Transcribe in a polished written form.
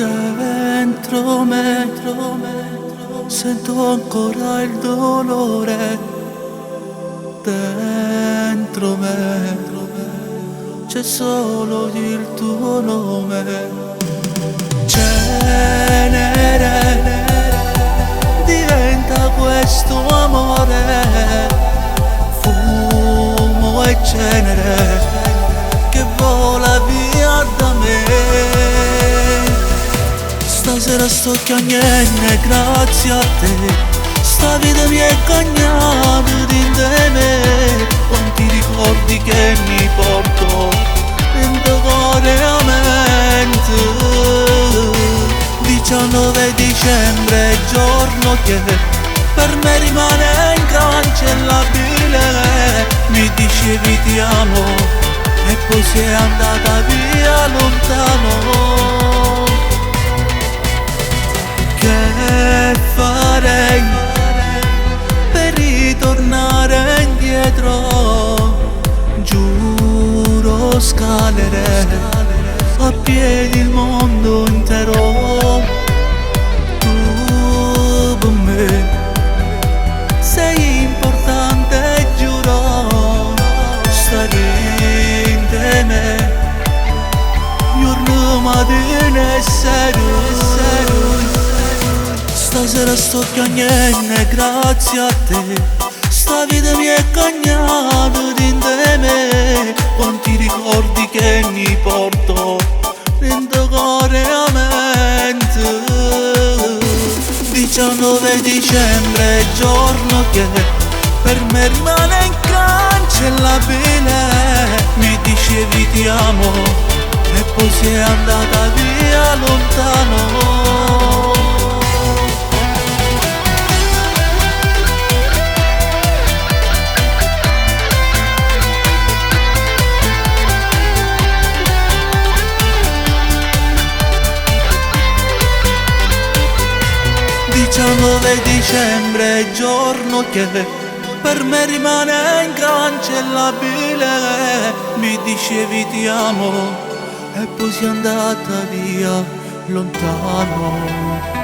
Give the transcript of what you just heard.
Dentro me sento ancora il dolore. Dentro me c'è solo il tuo nome. Cenere diventa questo amore, fumo e cenere che vola via da me. Stasera sto chiagnendo grazie a te. Sta vita mi è cagnata dentro me. Quanti ricordi che mi porto dentro cuore e mente. 19 dicembre, giorno che per me rimane incancellabile. Mi dicevi ti amo e poi sei andata via lontano. Che farei per ritornare indietro? Giuro scalerei a piedi il mondo intero. Tu per me sei importante, giuro. Stare in me giorno, mattina e sera. Stasera sto chiagnendo grazie a te. Sta vita mi è cagnata dentro me. Quanti ricordi che mi porto dentro cuore e mente. 19 dicembre, giorno che per me rimane incancellabile. Mi dicevi ti amo e poi sei andata via lontano. 19 dicembre, giorno che per me rimane incancellabile. Mi dicevi ti amo e poi sei andata via lontano.